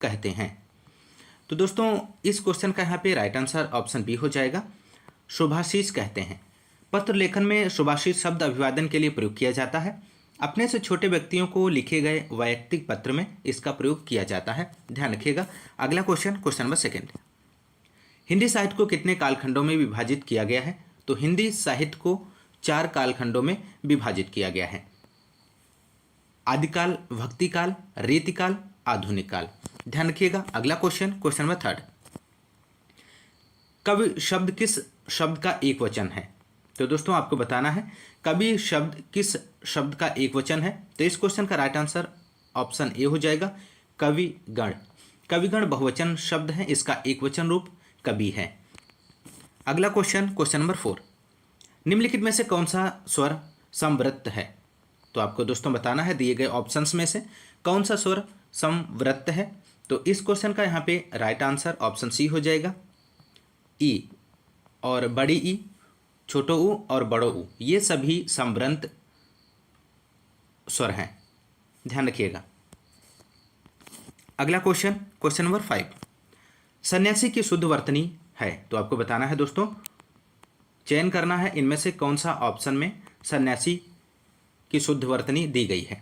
कहते हैं। तो दोस्तों इस क्वेश्चन का यहाँ पे राइट आंसर ऑप्शन बी हो जाएगा, शुभाशीष कहते हैं। पत्र लेखन में शुभाशीष शब्द अभिवादन के लिए प्रयोग किया जाता है। अपने से छोटे व्यक्तियों को लिखे गए वैयक्तिक पत्र में इसका प्रयोग किया जाता है, ध्यान रखिएगा। अगला क्वेश्चन नंबर सेकेंड, हिंदी साहित्य को कितने कालखंडों में विभाजित किया गया है? तो हिंदी साहित्य को 4 कालखंडों में विभाजित किया गया है, आदिकाल, भक्तिकाल, रीतिकाल, आधुनिक काल। ध्यान रखिएगा। अगला क्वेश्चन नंबर थर्ड, कवि शब्द किस शब्द का एक वचन है? तो दोस्तों आपको बताना है कवि शब्द किस शब्द का एक वचन है। तो इस क्वेश्चन का राइट आंसर ऑप्शन ए हो जाएगा, कविगण। कविगण बहुवचन शब्द है, इसका एक वचन रूप कवि है। अगला क्वेश्चन नंबर 4, निम्नलिखित में से कौन सा स्वर समवृत्त है? तो आपको दोस्तों बताना है दिए गए ऑप्शंस में से कौन सा स्वर समवृत्त है। तो इस क्वेश्चन का यहाँ पे राइट आंसर ऑप्शन सी हो जाएगा, ई और बड़ी ई, छोटो ऊ और बड़ो ऊ, ये सभी समवृत्त स्वर हैं, ध्यान रखिएगा। अगला क्वेश्चन नंबर 5, सन्यासी की शुद्ध वर्तनी है। तो आपको बताना है दोस्तों, चयन करना है इनमें से कौन सा ऑप्शन में सन्यासी की शुद्ध वर्तनी दी गई है।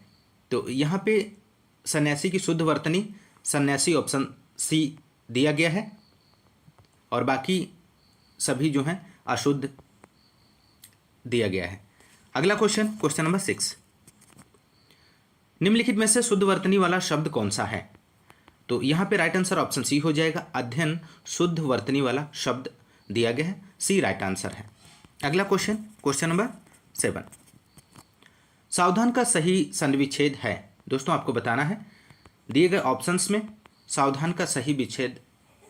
तो यहाँ पे सन्यासी की शुद्ध वर्तनी सन्यासी ऑप्शन सी दिया गया है और बाकी सभी जो हैं अशुद्ध दिया गया है। अगला क्वेश्चन नंबर 6, निम्नलिखित में से शुद्ध वर्तनी वाला शब्द कौन सा है? तो यहाँ पे राइट आंसर ऑप्शन सी हो जाएगा, अध्ययन शुद्ध वर्तनी वाला शब्द दिया गया है, सी राइट आंसर है। अगला क्वेश्चन नंबर 7, सावधान का सही संधिविच्छेद है। दोस्तों आपको बताना है दिए गए ऑप्शंस में सावधान का सही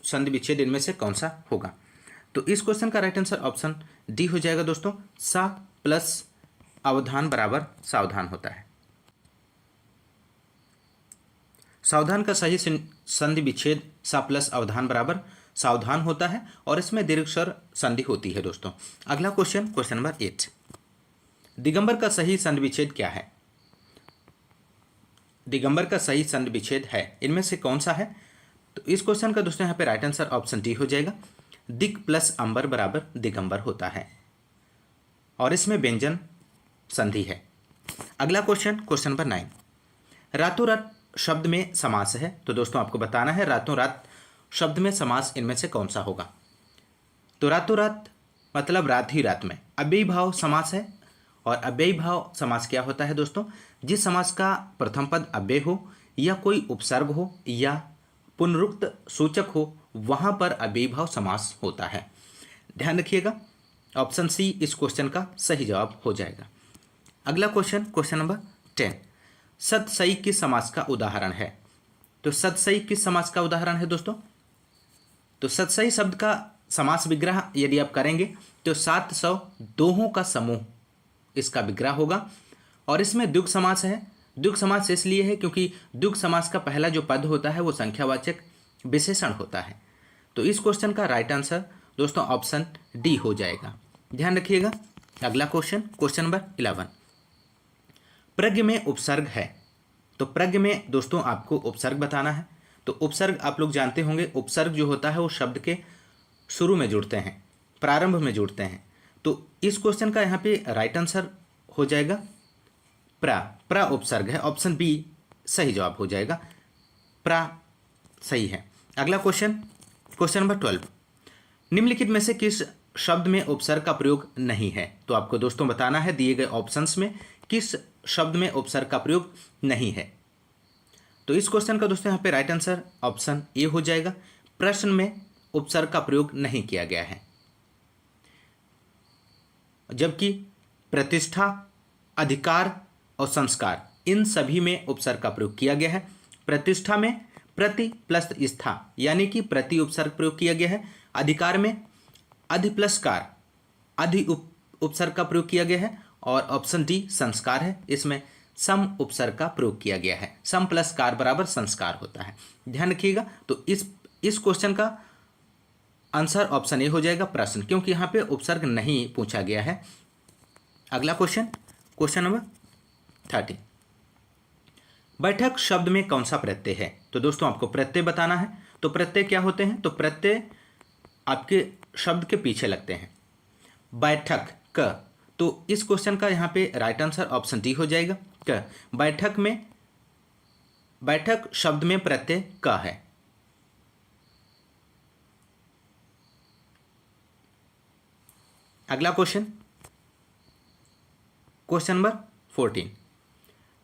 संधिविच्छेद इनमें से कौन सा होगा। तो इस क्वेश्चन का राइट आंसर ऑप्शन डी हो जाएगा दोस्तों, सा प्लस अवधान बराबर सावधान होता है। सावधान का सही संधि विच्छेद सा प्लस अवधान बराबर सावधान होता है और इसमें दीर्घ स्वर संधि होती है दोस्तों। अगला क्वेश्चन नंबर 8, दिगंबर का सही संधि विच्छेद क्या है? दिगंबर का सही संधि विच्छेद है, इनमें से कौन सा है? तो इस क्वेश्चन का दोस्तों यहाँ पे राइट आंसर ऑप्शन डी हो जाएगा, दिग प्लस अंबर बराबर दिगंबर होता है और इसमें व्यंजन संधि है। अगला क्वेश्चन नंबर 9, रातों रात शब्द में समास है। तो दोस्तों आपको बताना है रातों रात शब्द में समास इनमें से कौन सा होगा। तो रातों रात मतलब रात ही रात में अव्ययी भाव समास है और अव्ययी भाव समास क्या होता है दोस्तों? जिस समास का प्रथम पद अव्यय हो या कोई उपसर्ग हो या पुनरुक्त सूचक हो वहां पर अव्ययी भाव समास होता है, ध्यान रखिएगा। ऑप्शन सी इस क्वेश्चन का सही जवाब हो जाएगा। अगला क्वेश्चन नंबर 10, सतसई किस समास का उदाहरण है? तो सतसई किस समास का उदाहरण है दोस्तों? तो सतसई शब्द का समास विग्रह यदि आप करेंगे तो 700 दोहों का समूह इसका विग्रह होगा और इसमें द्विगु समास है। द्विगु समास इसलिए है क्योंकि द्विगु समास का पहला जो पद होता है वो संख्यावाचक विशेषण होता है। तो इस क्वेश्चन का राइट आंसर दोस्तों ऑप्शन डी हो जाएगा, ध्यान रखिएगा। अगला क्वेश्चन नंबर 11, प्रज्ञ में उपसर्ग है। तो प्रज्ञ में दोस्तों आपको उपसर्ग बताना है। तो उपसर्ग आप लोग जानते होंगे, उपसर्ग जो होता है वो शब्द के शुरू में जुड़ते हैं, प्रारंभ में जुड़ते हैं। तो इस क्वेश्चन का यहाँ पे राइट आंसर हो जाएगा प्रा उपसर्ग है, ऑप्शन बी सही जवाब हो जाएगा, प्रा सही है। अगला क्वेश्चन नंबर 12, निम्नलिखित में से किस शब्द में उपसर्ग का प्रयोग नहीं है? तो आपको दोस्तों बताना है दिए गए ऑप्शंस में किस शब्द में उपसर्ग का प्रयोग नहीं है। तो इस क्वेश्चन का दोस्तों यहाँ पे राइट आंसर ऑप्शन ए हो जाएगा, प्रश्न में उपसर्ग का प्रयोग नहीं किया गया है। जबकि प्रतिष्ठा, अधिकार और संस्कार इन सभी में उपसर्ग का प्रयोग किया गया है। प्रतिष्ठा में प्रति प्लस स्था यानी कि प्रति उपसर्ग प्रयोग किया गया है। अधिकार में अधि प्लस कार अधि उपसर्ग का प्रयोग किया गया है और ऑप्शन डी संस्कार है, इसमें सम उपसर्ग का प्रयोग किया गया है। सम प्लस कार बराबर संस्कार होता है, ध्यान रखिएगा। तो इस क्वेश्चन का आंसर ऑप्शन ए हो जाएगा प्रश्न, क्योंकि यहाँ पे उपसर्ग नहीं पूछा गया है। अगला क्वेश्चन नंबर 13, बैठक शब्द में कौन सा प्रत्यय है? तो दोस्तों आपको प्रत्यय बताना है। तो प्रत्यय क्या होते हैं? तो प्रत्यय आपके शब्द के पीछे लगते हैं। बैठक क, तो इस क्वेश्चन का यहाँ पे राइट आंसर ऑप्शन डी हो जाएगा क। बैठक में, बैठक शब्द में प्रत्यय क है। अगला क्वेश्चन, क्वेश्चन नंबर 14,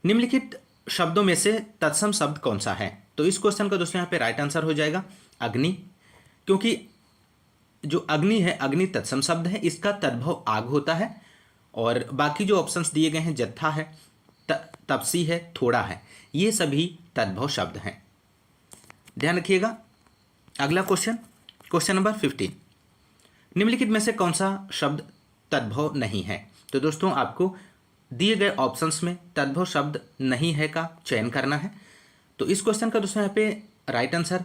निम्नलिखित शब्दों में से तत्सम शब्द कौन सा है? तो इस क्वेश्चन का दोस्तों यहाँ पे राइट आंसर हो जाएगा अग्नि, क्योंकि जो अग्नि है, अग्नि तत्सम शब्द है, इसका तद्भव आग होता है। और बाकी जो ऑप्शंस दिए गए हैं, जत्था है, तपसी है, थोड़ा है, ये सभी तद्भव शब्द हैं। ध्यान रखिएगा। अगला क्वेश्चन, क्वेश्चन नंबर 15, निम्नलिखित में से कौन सा शब्द तद्भव नहीं है? तो दोस्तों आपको दिए गए ऑप्शंस में तद्भव शब्द नहीं है का चयन करना है। तो इस क्वेश्चन का दोस्तों यहाँ पे राइट आंसर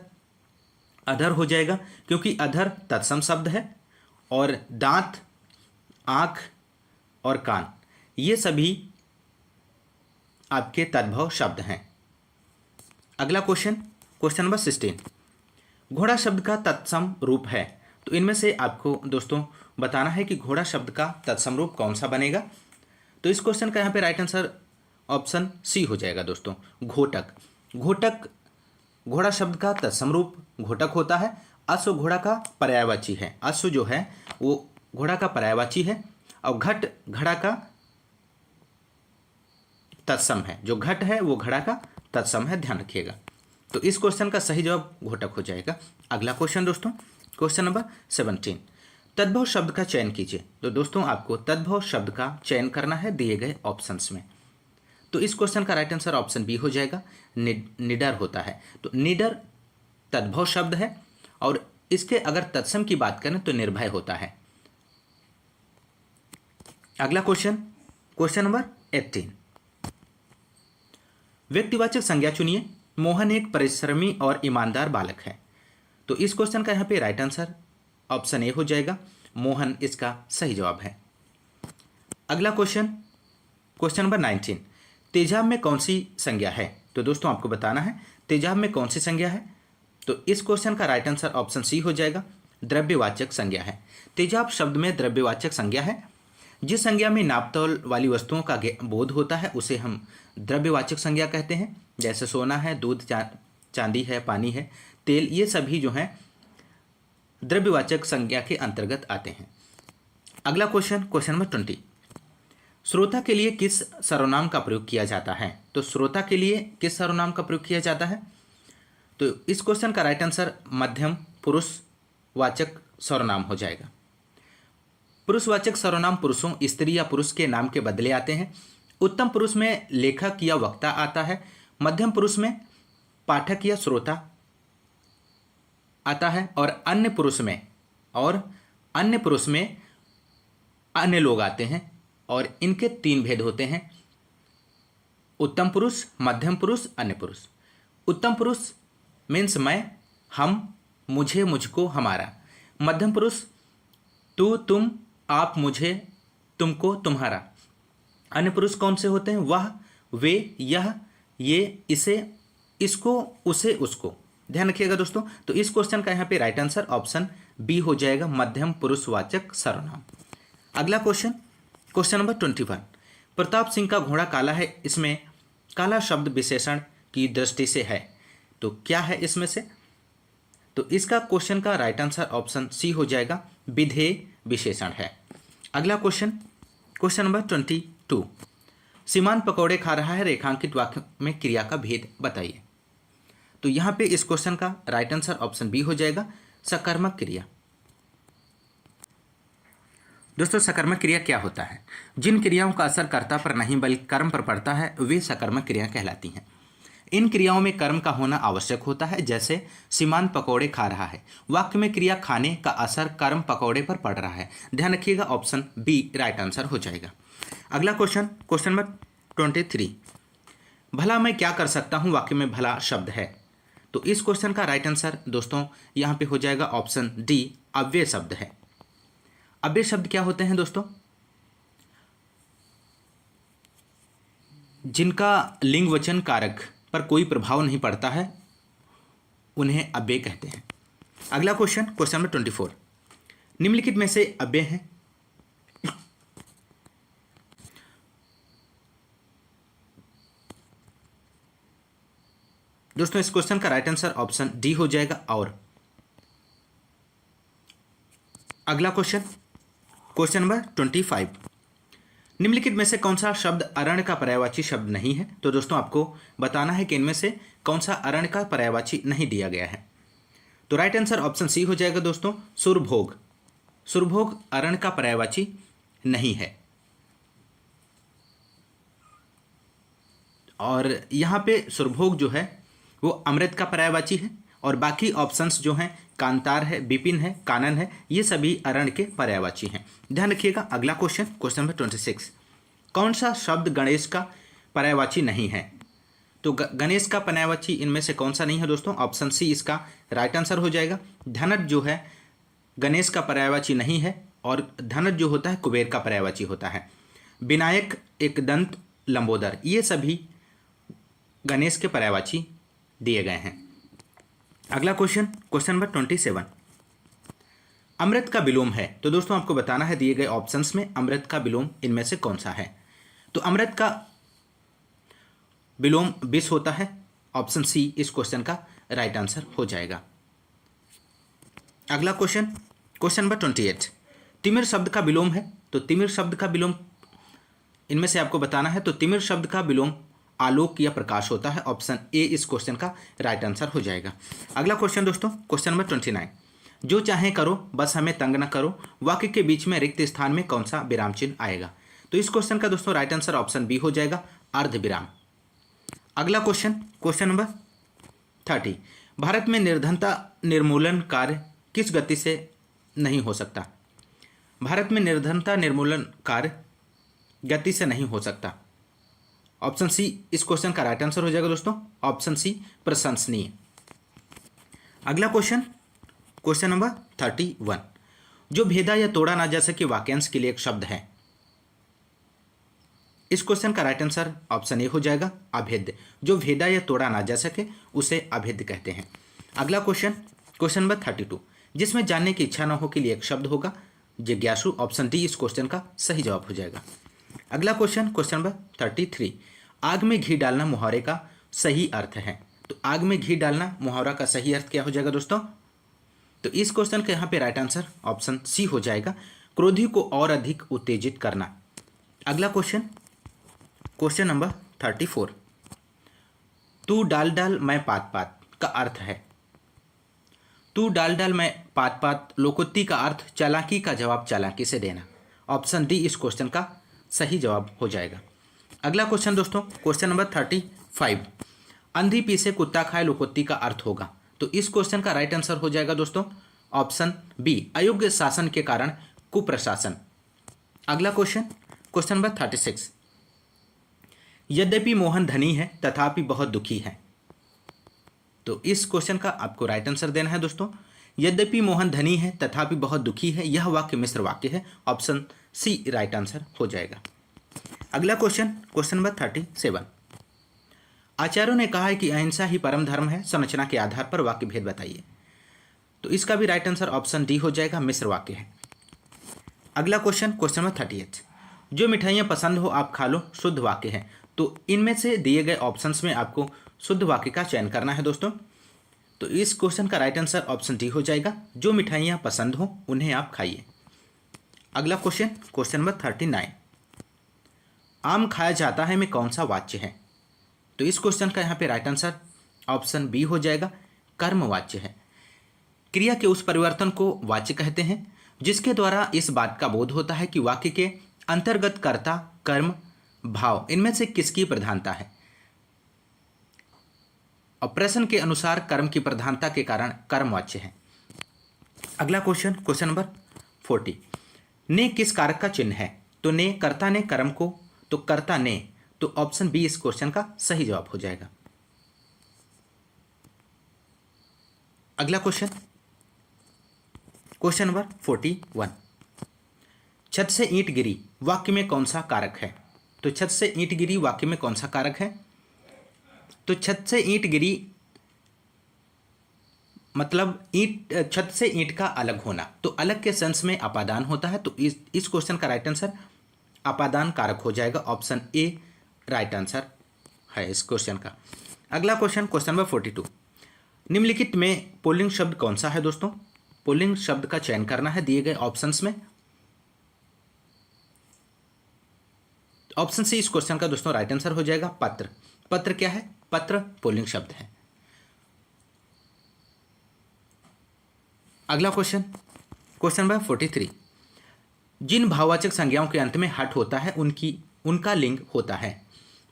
अधर हो जाएगा, क्योंकि अधर तत्सम शब्द है और दांत, आँख और कान ये सभी आपके तद्भव शब्द हैं। अगला क्वेश्चन, क्वेश्चन नंबर 16, घोड़ा शब्द का तत्सम रूप है। तो इनमें से आपको दोस्तों बताना है कि घोड़ा शब्द का तत्सम रूप कौन सा बनेगा। तो इस क्वेश्चन का यहाँ पे राइट आंसर ऑप्शन सी हो जाएगा दोस्तों, घोटक। घोटक, घोड़ा शब्द का तत्सम रूप घोटक होता है। अश्व घोड़ा का पर्यायवाची है, अश्व जो है वो घोड़ा का पर्यायवाची है, और घट घड़ा का तत्सम है। जो घट है वो घड़ा का तत्सम है, ध्यान रखिएगा। तो इस क्वेश्चन का सही जवाब घोटक हो जाएगा। अगला क्वेश्चन दोस्तों, क्वेश्चन नंबर 17, तद्भव शब्द का चयन कीजिए। तो दोस्तों आपको तद्भव शब्द का चयन करना है दिए गए ऑप्शंस में। तो इस क्वेश्चन का राइट आंसर ऑप्शन बी हो जाएगा, निडर होता है। तो निडर तद्भव शब्द है, और इसके अगर तत्सम की बात करें तो निर्भय होता है। अगला क्वेश्चन, क्वेश्चन नंबर 18, व्यक्तिवाचक संज्ञा चुनिए। मोहन एक परिश्रमी और ईमानदार बालक है। तो इस क्वेश्चन का यहाँ पे राइट आंसर ऑप्शन ए हो जाएगा, मोहन इसका सही जवाब है। अगला क्वेश्चन, क्वेश्चन नंबर 19, तेजाब में कौन सी संज्ञा है? तो दोस्तों आपको बताना है तेजाब में कौन सी संज्ञा है। तो इस क्वेश्चन का राइट आंसर ऑप्शन सी हो जाएगा, द्रव्यवाचक संज्ञा है। तेजाब शब्द में द्रव्यवाचक संज्ञा है। जिस संज्ञा में नापतोल वाली वस्तुओं का बोध होता है उसे हम द्रव्यवाचक संज्ञा कहते हैं। जैसे सोना है, दूध, चांदी है, पानी है, तेल, ये सभी जो हैं द्रव्यवाचक संज्ञा के अंतर्गत आते हैं। अगला क्वेश्चन, क्वेश्चन नंबर 20, श्रोता के लिए किस सर्वनाम का प्रयोग किया जाता है? तो श्रोता के लिए किस सर्वनाम का प्रयोग किया जाता है? तो इस क्वेश्चन का राइट आंसर मध्यम पुरुषवाचक सर्वनाम हो जाएगा। पुरुषवाचक सर्वनाम पुरुषों, स्त्री या पुरुष के नाम के बदले आते हैं। उत्तम पुरुष में लेखक या वक्ता आता है। मध्यम पुरुष में पाठक या श्रोता आता है, और अन्य पुरुष में अन्य लोग आते हैं। और इनके 3 भेद होते हैं, उत्तम पुरुष, मध्यम पुरुष, अन्य पुरुष। उत्तम पुरुष मीन्स मैं, हम, मुझे, मुझको, हमारा। मध्यम पुरुष तू, तुम, आप, मुझे, तुमको, तुम्हारा। अन्य पुरुष कौन से होते हैं? वह, वे, यह, ये, इसे, इसको, उसे, उसको। ध्यान रखिएगा दोस्तों। तो इस क्वेश्चन का यहाँ पे राइट आंसर ऑप्शन बी हो जाएगा, मध्यम पुरुषवाचक सर्वनाम। अगला question, question number 21, Pratap Singh का घोड़ा काला है। इसमें काला शब्द विशेषण की दृष्टि से है, तो क्या है इसमें से? तो इसका क्वेश्चन का राइट आंसर ऑप्शन सी हो जाएगा, विधेय विशेषण है। अगला क्वेश्चन, क्वेश्चन नंबर 22, सीमान पकौड़े खा रहा है, रेखांकित वाक्य में क्रिया का भेद बताइए। तो यहाँ पे इस क्वेश्चन का राइट आंसर ऑप्शन बी हो जाएगा, सकर्मक क्रिया। दोस्तों सकर्मक क्रिया क्या होता है? जिन क्रियाओं का असर कर्ता पर नहीं बल्कि कर्म पर पड़ता है वे सकर्मक क्रिया कहलाती हैं। इन क्रियाओं में कर्म का होना आवश्यक होता है। जैसे सीमान पकौड़े खा रहा है, वाक्य में क्रिया खाने का असर कर्म पकौड़े पर पड़ रहा है। ध्यान रखिएगा, ऑप्शन बी राइट आंसर हो जाएगा। अगला क्वेश्चन, क्वेश्चन नंबर 23, भला मैं क्या कर सकता हूँ, वाक्य में भला शब्द है। तो इस क्वेश्चन का राइट आंसर दोस्तों यहाँ पे हो जाएगा ऑप्शन डी, अव्यय शब्द है। अव्यय शब्द क्या होते हैं दोस्तों? जिनका लिंग वचन कारक पर कोई प्रभाव नहीं पड़ता है, उन्हें अव्यय कहते हैं। अगला क्वेश्चन, क्वेश्चन नंबर 24, निम्नलिखित में से अव्यय हैं। दोस्तों इस क्वेश्चन का राइट आंसर ऑप्शन डी हो जाएगा। और अगला क्वेश्चन, क्वेश्चन नंबर 25, निम्नलिखित में से कौन सा शब्द अरण्य का पर्यायवाची शब्द नहीं है। तो दोस्तों आपको बताना है कि इनमें से कौन सा अरण्य का पर्यायवाची नहीं दिया गया है। तो राइट आंसर ऑप्शन सी हो जाएगा दोस्तों, सुरभोग। सुरभोग अरण्य का पर्यायवाची नहीं है। और यहाँ पे सुरभोग जो है वो अमृत का पर्यायवाची है, और बाकी ऑप्शंस जो हैं कांतार है, विपिन है, कानन है, ये सभी अरण्य के पर्यायवाची हैं। ध्यान रखिएगा। अगला क्वेश्चन, क्वेश्चन नंबर 26, कौन सा शब्द गणेश का पर्यायवाची नहीं है। तो गणेश का पर्यायवाची इनमें से कौन सा नहीं है दोस्तों, ऑप्शन सी इसका राइट आंसर हो जाएगा। धनट जो है गणेश का पर्यायवाची नहीं है, और धनट जो होता है कुबेर का पर्यायवाची होता है। विनायक, एकदंत, लंबोदर, ये सभी गणेश के पर्यायवाची दिए गए हैं। अगला क्वेश्चन, क्वेश्चन नंबर 27, अमृत का विलोम है। तो दोस्तों आपको बताना है दिए गए ऑप्शंस में अमृत का विलोम इनमें से कौन सा है। तो अमृत का विलोम विष होता है। ऑप्शन सी इस क्वेश्चन का राइट आंसर हो जाएगा। अगला क्वेश्चन, क्वेश्चन नंबर 28, तिमिर शब्द का विलोम है। तो तिमिर शब्द का विलोम इनमें से आपको बताना है। तो तिमिर शब्द का विलोम आलोक या प्रकाश होता है। ऑप्शन ए इस क्वेश्चन का राइट आंसर हो जाएगा। अगला क्वेश्चन दोस्तों, क्वेश्चन नंबर 29, जो चाहे करो बस हमें तंग न करो, वाक्य के बीच में रिक्त स्थान में कौन सा विराम चिन्ह आएगा। तो इस क्वेश्चन का दोस्तों राइट आंसर ऑप्शन बी हो जाएगा, अर्ध विराम। अगला क्वेश्चन, क्वेश्चन नंबर 30, भारत में निर्धनता निर्मूलन कार्य किस गति से नहीं हो सकता। भारत में निर्धनता निर्मूलन कार्य गति से नहीं हो सकता। ऑप्शन सी इस क्वेश्चन का राइट आंसर हो जाएगा दोस्तों, ऑप्शन सी प्रशंसनीय। अगला क्वेश्चन, क्वेश्चन नंबर 31, जो भेदा या तोड़ा ना जा सके वाक्यांश के लिए एक शब्द है। इस क्वेश्चन का राइट आंसर ऑप्शन ए हो जाएगा, अभेद्य। जो भेदा या तोड़ा ना जा सके उसे अभेद्य कहते हैं। अगला क्वेश्चन, क्वेश्चन नंबर 32, जिसमें जानने की इच्छा न हो के लिए एक शब्द होगा, जिज्ञासु। ऑप्शन डी इस क्वेश्चन का सही जवाब हो जाएगा। अगला क्वेश्चन, क्वेश्चन नंबर 33, आग में घी डालना मुहावरे का सही अर्थ है। तो आग में घी डालना मुहावरा का सही अर्थ क्या हो जाएगा दोस्तों। तो इस क्वेश्चन का यहाँ पे राइट आंसर ऑप्शन सी हो जाएगा, क्रोधी को और अधिक उत्तेजित करना। अगला क्वेश्चन, क्वेश्चन नंबर 34, तू डाल डाल मैं पात पात का अर्थ है। तू डाल डाल मैं पात पात लोकोक्ति का अर्थ चालाकी का जवाब चालाकी से देना। ऑप्शन डी इस क्वेश्चन का सही जवाब हो जाएगा। अगला क्वेश्चन दोस्तों, क्वेश्चन नंबर 35, अंधी पीसे कुत्ता खाए लोकोक्ति का अर्थ होगा। तो इस क्वेश्चन का राइट आंसर हो जाएगा दोस्तों, ऑप्शन बी, अयोग्य शासन के कारण कुप्रशासन। अगला क्वेश्चन, क्वेश्चन नंबर 36, यद्यपि मोहन धनी है तथापि बहुत दुखी है। तो इस क्वेश्चन का आपको राइट आंसर देना है दोस्तों, यद्यपि मोहन धनी है तथापि बहुत दुखी है, यह वाक्य मिश्र वाक्य है। ऑप्शन सी राइट आंसर हो जाएगा। अगला क्वेश्चन, क्वेश्चन नंबर 37, आचार्यों ने कहा है कि अहिंसा ही परम धर्म है, संरचना के आधार पर वाक्य भेद बताइए। तो इसका भी राइट आंसर ऑप्शन डी हो जाएगा, मिश्र वाक्य है। अगला क्वेश्चन, क्वेश्चन नंबर 38, जो मिठाइयाँ पसंद हो आप खा लो, शुद्ध वाक्य है। तो इनमें से दिए गए ऑप्शंस में आपको शुद्ध वाक्य का चयन करना है दोस्तों। तो इस क्वेश्चन का राइट आंसर ऑप्शन डी हो जाएगा, जो मिठाइयाँ पसंद हो उन्हें आप खाइए। अगला क्वेश्चन, क्वेश्चन नंबर 39, आम खाया जाता है में कौन सा वाच्य है। तो इस क्वेश्चन का यहाँ पे राइट आंसर ऑप्शन बी हो जाएगा, कर्मवाच्य है। क्रिया के उस परिवर्तन को वाच्य कहते हैं जिसके द्वारा इस बात का बोध होता है कि वाक्य के अंतर्गत कर्ता, कर्म, भाव इनमें से किसकी प्रधानता है। और प्रश्न के अनुसार कर्म की प्रधानता के कारण कर्मवाच्य है। अगला क्वेश्चन, क्वेश्चन नंबर 40, ने किस कारक का चिन्ह है। तो ने कर्ता ने कर्म को, तो कर्ता ने, तो ऑप्शन बी इस क्वेश्चन का सही जवाब हो जाएगा। अगला क्वेश्चन, क्वेश्चन नंबर 41, छत से ईंट गिरी वाक्य में कौन सा कारक है। तो छत से ईंट गिरी वाक्य में कौन सा कारक है। तो छत से ईंट गिरी मतलब ईंट, छत से ईंट का अलग होना, तो अलग के सेंस में अपादान होता है। तो इस क्वेश्चन का राइट आंसर अपादान कारक हो जाएगा। ऑप्शन ए राइट आंसर है इस क्वेश्चन का। अगला क्वेश्चन, क्वेश्चन नंबर 42, निम्नलिखित में पुल्लिंग शब्द कौन सा है दोस्तों? पुल्लिंग शब्द का चयन करना है दिए गए ऑप्शंस में। ऑप्शन सी इस क्वेश्चन का दोस्तों राइट आंसर हो जाएगा। पत्र। पत्र क्या है? पत्र पुल्लिंग शब्द है। अगला क्वेश्चन, क्वेश्चन नंबर 43, जिन भाववाचक संज्ञाओं के अंत में हट होता है उनका लिंग होता है।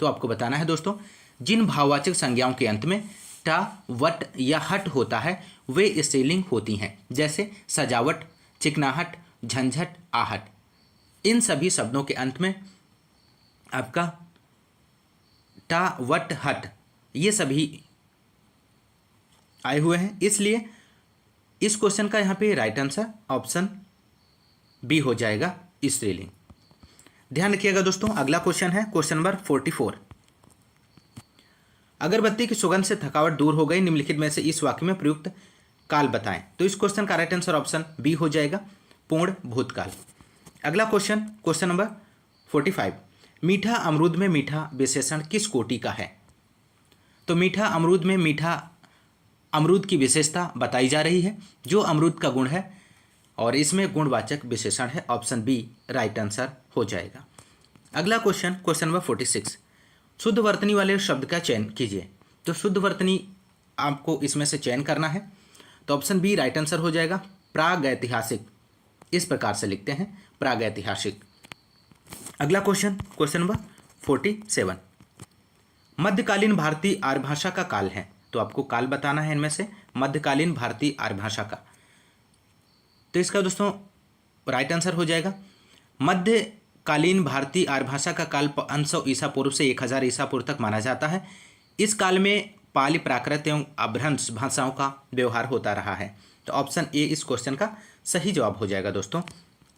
तो आपको बताना है दोस्तों, जिन भाववाचक संज्ञाओं के अंत में टा, वट या हट होता है वे स्त्रीलिंग होती हैं। जैसे सजावट, चिकनाहट, झंझट, आहट। इन सभी शब्दों के अंत में आपका टा, वट, हट ये सभी आए हुए हैं, इसलिए इस क्वेश्चन का यहाँ पे राइट आंसर ऑप्शन बी हो जाएगा, स्त्रीलिंग। ध्यान रखिएगा दोस्तों। अगला क्वेश्चन है क्वेश्चन नंबर 44, अगरबत्ती की सुगंध से थकावट दूर हो गई, निम्नलिखित में से इस वाक्य में प्रयुक्त काल बताएं। तो इस क्वेश्चन का राइट आंसर ऑप्शन बी हो जाएगा, पूर्ण भूतकाल। अगला क्वेश्चन, क्वेश्चन नंबर 45, मीठा अमरूद में मीठा विशेषण किस कोटि का है? तो मीठा अमरूद में मीठा अमरूद की विशेषता बताई जा रही है, जो अमरूद का गुण है, और इसमें गुणवाचक विशेषण है। ऑप्शन बी राइट आंसर हो जाएगा। अगला क्वेश्चन, क्वेश्चन नंबर 46, शुद्ध वर्तनी वाले शब्द का चयन कीजिए। तो शुद्ध वर्तनी आपको इसमें से चयन करना है, तो ऑप्शन बी राइट आंसर हो जाएगा, प्रागैतिहासिक। इस प्रकार से लिखते हैं, प्रागैतिहासिक। अगला क्वेश्चन, क्वेश्चन नंबर 47, मध्यकालीन भारतीय आर्य भाषा का काल है। तो आपको काल बताना है इनमें से मध्यकालीन भारतीय आर्य भाषा का। तो इसका दोस्तों राइट आंसर हो जाएगा, मध्यकालीन भारतीय आर्य भाषा का काल 500 ईसा पूर्व से 1000 ईसा पूर्व तक माना जाता है। इस काल में पाली, प्राकृत एवं अभ्रंश भाषाओं का व्यवहार होता रहा है। तो ऑप्शन ए इस क्वेश्चन का सही जवाब हो जाएगा दोस्तों,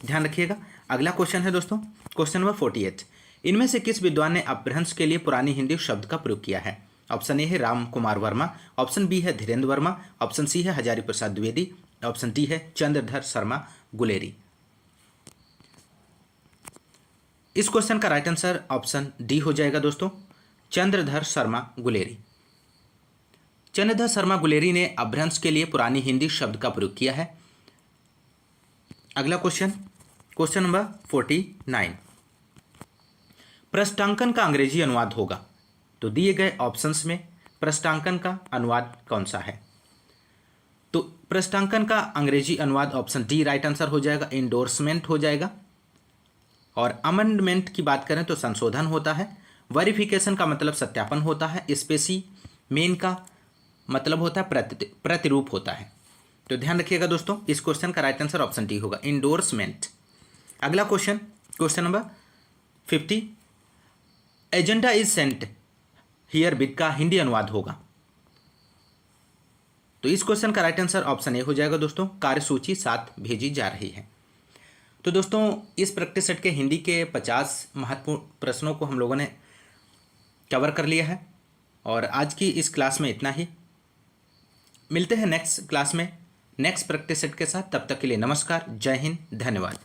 ध्यान रखिएगा। अगला क्वेश्चन है दोस्तों क्वेश्चन नंबर 48, इनमें से किस विद्वान ने अपभ्रंश के लिए पुरानी हिंदी शब्द का प्रयोग किया है? ऑप्शन ए है राम कुमार वर्मा, ऑप्शन बी है धीरेन्द्र वर्मा, ऑप्शन सी है हजारी प्रसाद द्विवेदी, ऑप्शन डी है चंद्रधर शर्मा गुलेरी। इस क्वेश्चन का राइट आंसर ऑप्शन डी हो जाएगा दोस्तों, चंद्रधर शर्मा गुलेरी। चंद्रधर शर्मा गुलेरी ने अपभ्रंश के लिए पुरानी हिंदी शब्द का प्रयोग किया है। अगला क्वेश्चन, क्वेश्चन नंबर 49, पृष्ठांकन का अंग्रेजी अनुवाद होगा। तो दिए गए ऑप्शंस में पृष्ठांकन का अनुवाद कौन सा है? तो पृष्ठांकन का अंग्रेजी अनुवाद ऑप्शन डी राइट आंसर हो जाएगा, इंडोर्समेंट हो जाएगा। और अमेंडमेंट की बात करें तो संशोधन होता है। वेरिफिकेशन का मतलब सत्यापन होता है। स्पेसिमेन का मतलब होता है प्रतिरूप होता है। तो ध्यान रखिएगा दोस्तों, इस क्वेश्चन का राइट आंसर ऑप्शन डी होगा, इंडोर्समेंट। अगला question, question number 50, agenda is sent here with का हिंदी अनुवाद होगा। तो इस क्वेश्चन का राइट आंसर ऑप्शन ए हो जाएगा दोस्तों, कार्यसूची 7 भेजी जा रही है। तो दोस्तों इस प्रैक्टिस सेट के हिंदी के 50 महत्वपूर्ण प्रश्नों को हम लोगों ने कवर कर लिया है, और आज की इस क्लास में इतना ही। मिलते हैं नेक्स्ट क्लास में नेक्स्ट प्रैक्टिस सेट के साथ। तब तक के लिए नमस्कार, जय हिंद, धन्यवाद।